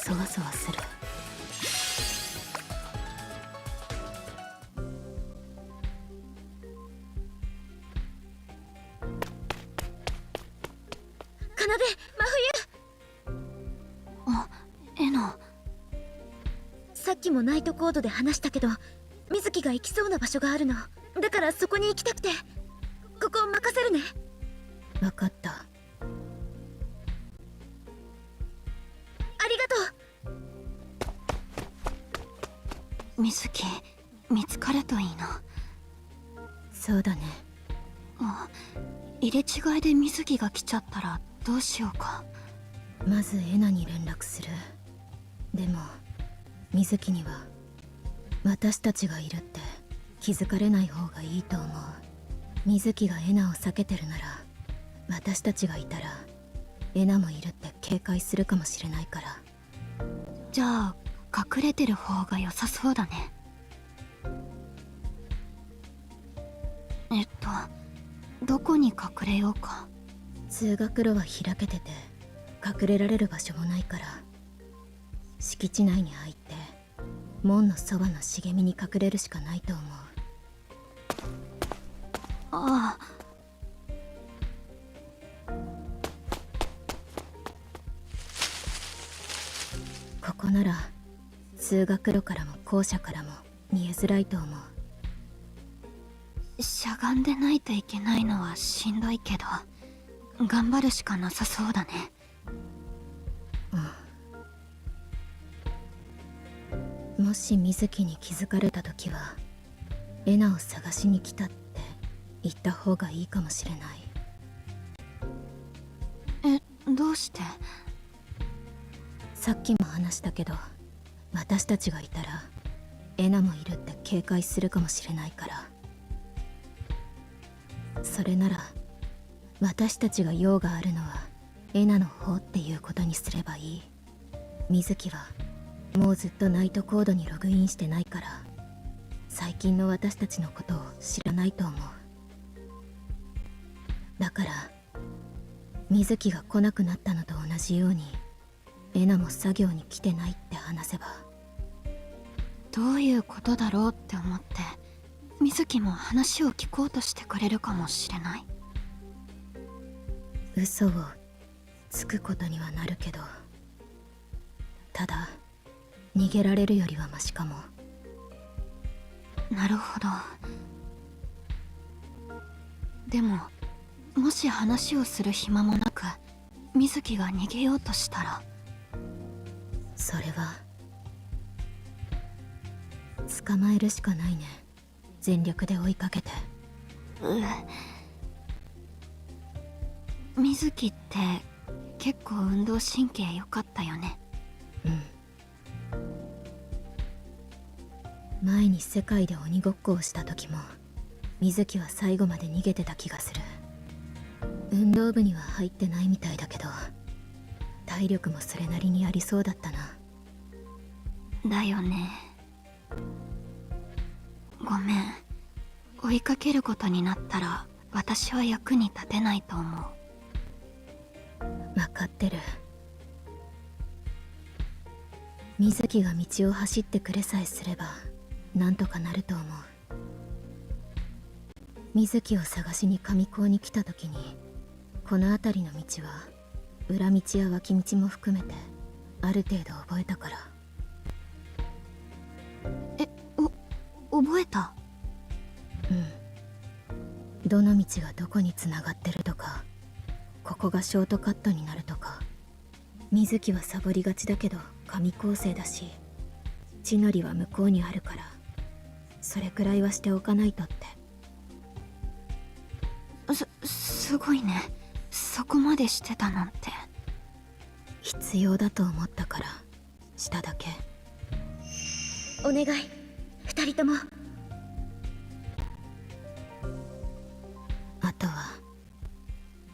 そわそわする。奏、真冬。あ、エナ。さっきもナイトコードで話したけど、水木が行きそうな場所があるの。だからそこに行きたくて。ここを任せるね。分かった。ありがとう。水木、見つかるといいな。そうだね。あ、入れ違いで水木が来ちゃったらどうしようか。まずエナに連絡する。でも水木には私たちがいるって気づかれない方がいいと思う。水木がエナを避けてるなら、私たちがいたらエナもいるって警戒するかもしれないから。じゃあ隠れてる方が良さそうだね。どこに隠れようか。通学路は開けてて隠れられる場所もないから、敷地内に入って門のそばの茂みに隠れるしかないと思う。ああ。ここなら通学路からも校舎からも見えづらいと思う。しゃがんでないといけないのはしんどいけど、頑張るしかなさそうだね。うん。もし水木に気づかれた時はエナを探しに来たって言った方がいいかもしれない。どうして？さっきも話したけど、私たちがいたらエナもいるって警戒するかもしれないから。それなら私たちが用があるのはエナの方っていうことにすればいい。水木はもうずっとナイトコードにログインしてないから、最近の私たちのことを知らないと思う。だから水木が来なくなったのと同じようにエナも作業に来てないって話せば。どういうことだろうって思って、水木も話を聞こうとしてくれるかもしれない。嘘をつくことにはなるけど、ただ逃げられるよりはマシかも。なるほど。でももし話をする暇もなく水木が逃げようとしたら、それは捕まえるしかないね。全力で追いかけて。水木って結構運動神経良かったよね。うん。前に世界で鬼ごっこをした時も水木は最後まで逃げてた気がする。運動部には入ってないみたいだけど、体力もそれなりにありそうだったな。だよね。ごめん。追いかけることになったら私は役に立てないと思う。分かってる。水木が道を走ってくれさえすればなんとかなると思う。水木を探しに上高に来た時に、この辺りの道は裏道や脇道も含めてある程度覚えたから。覚えた？うん。どの道がどこにつながってるとか、ここがショートカットになるとか。水木はサボりがちだけど上高生だし、地の利は向こうにあるから、それくらいはしておかないとって。すごいね。そこまでしてたなんて。必要だと思ったからしただけ。お願い、二人とも。あとは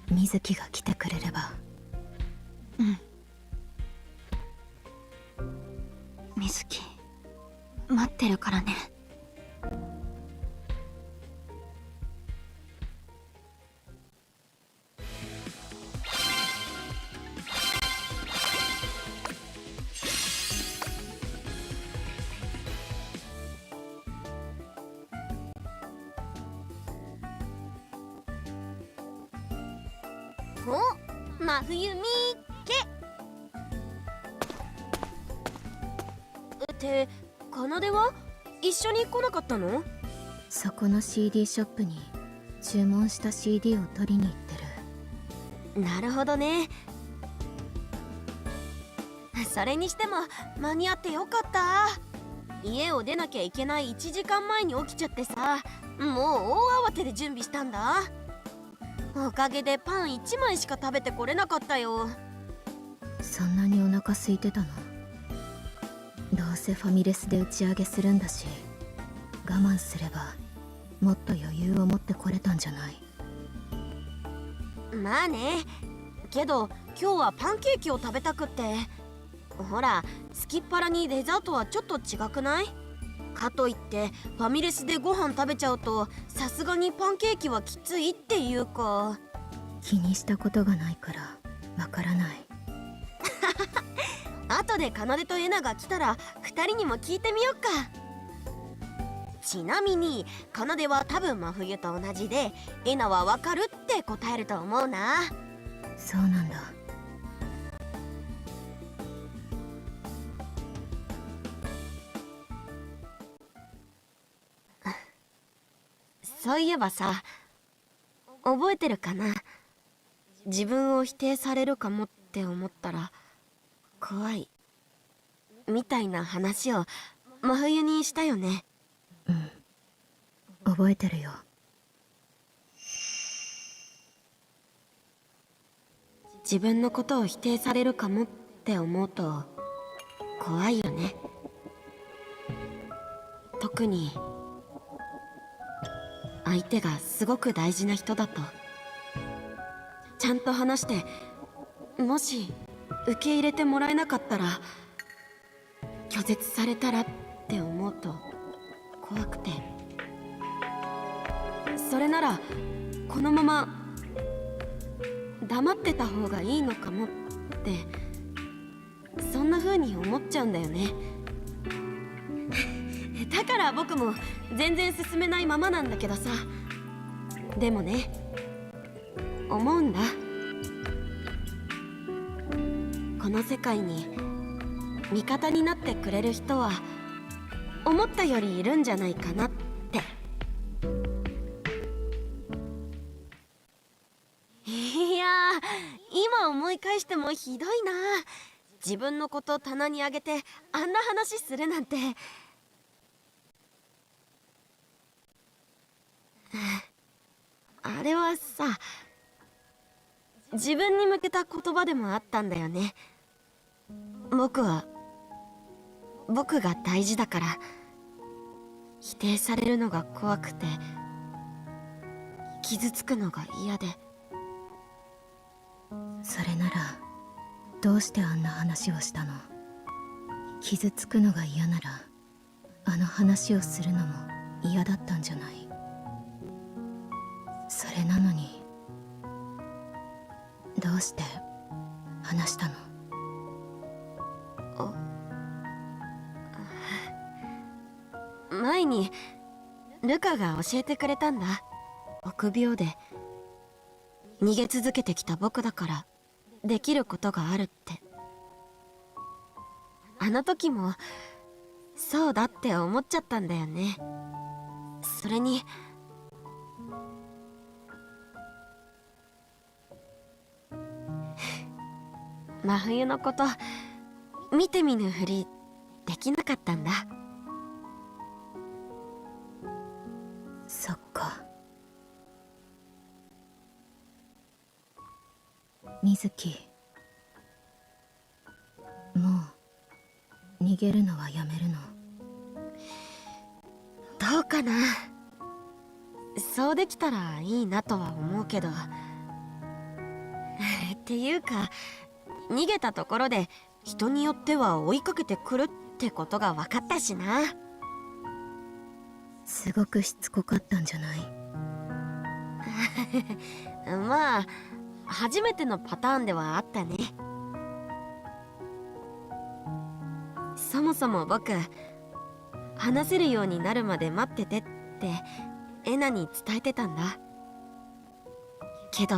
水木が来てくれれば。うん。水木待ってるからね。お、真冬みっけって奏は一緒に来なかったの？そこの CD ショップに注文した CD を取りに行ってる。なるほどね。それにしても間に合ってよかった。家を出なきゃいけない1時間前に起きちゃってさ、もう大慌てで準備したんだ。おかげでパン1枚しか食べてこれなかったよ。そんなにお腹空いてたの？どうせファミレスで打ち上げするんだし、我慢すればもっと余裕を持ってこれたんじゃない？まあね。けど今日はパンケーキを食べたくって。ほら、すきっ腹にデザートはちょっと違くない？かといってファミレスでご飯食べちゃうとさすがにパンケーキはきついっていうか。気にしたことがないからわからない。後で奏とエナが来たら2人にも聞いてみよっか。ちなみに奏は多分真冬と同じで、エナはわかるって答えると思うな。そうなんだ。そういえばさ、覚えてるかな？自分を否定されるかもって思ったら怖いみたいな話を真冬にしたよね。うん、覚えてるよ。自分のことを否定されるかもって思うと怖いよね。特に相手がすごく大事な人だと。ちゃんと話して、もし受け入れてもらえなかったら、拒絶されたらって思うと怖くて。それならこのまま黙ってた方がいいのかもって、そんな風に思っちゃうんだよね。だから僕も全然進めないままなんだけどさ。でもね、思うんだ。この世界に味方になってくれる人は思ったよりいるんじゃないかなって。いやー、今思い返してもひどいな。自分のこと棚にあげてあんな話するなんて。あれはさ、自分に向けた言葉でもあったんだよね。僕が大事だから、否定されるのが怖くて傷つくのが嫌で。それならどうしてあんな話をしたの？傷つくのが嫌ならあの話をするのも嫌だったんじゃない？それなのにどうして話したの？前にルカが教えてくれたんだ。臆病で逃げ続けてきた僕だからできることがあるって。あの時もそうだって思っちゃったんだよね。それに真冬のこと見て見ぬふりできなかったんだ。そっか。水木、もう逃げるのはやめるの？どうかな。そうできたらいいなとは思うけど。っていうか、逃げたところで人によっては追いかけてくるってことが分かったしな。すごくしつこかったんじゃない？まあ初めてのパターンではあったね。そもそも僕、話せるようになるまで待っててってエナに伝えてたんだけど、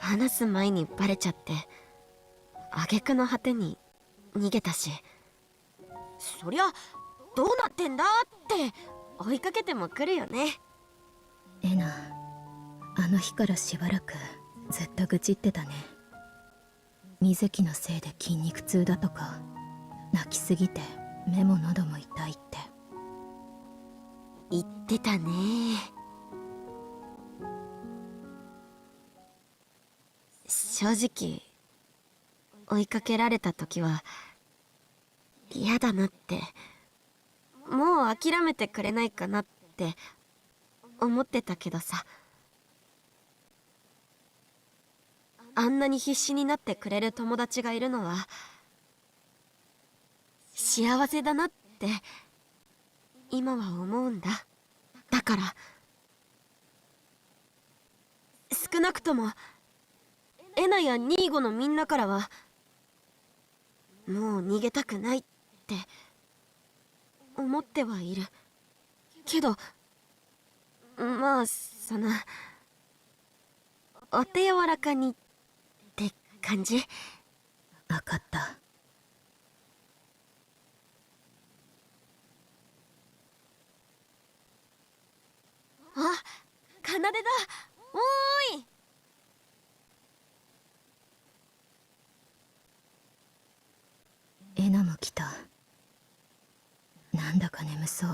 話す前にバレちゃって挙句の果てに逃げたし、そりゃどうなってんだって追いかけても来るよね。エナ、あの日からしばらくずっと愚痴ってたね。水木のせいで筋肉痛だとか、泣きすぎて目も喉も痛いって言ってたね。正直追いかけられた時は嫌だなって、もう諦めてくれないかなって思ってたけどさ、あんなに必死になってくれる友達がいるのは幸せだなって今は思うんだ。だから少なくともエナやニーゴのみんなからはもう逃げたくないって思ってはいるけど、まあお手柔らかにって感じ。分かった。あ、奏だ。おーい。エナも来た。なんだか眠そう。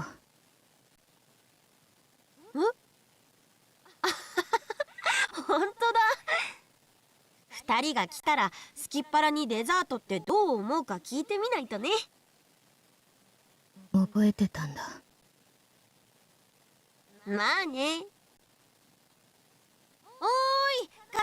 ほんとだ。二人が来たらすきっ腹にデザートってどう思うか聞いてみないとね。覚えてたんだ。まあね。おーい、奏。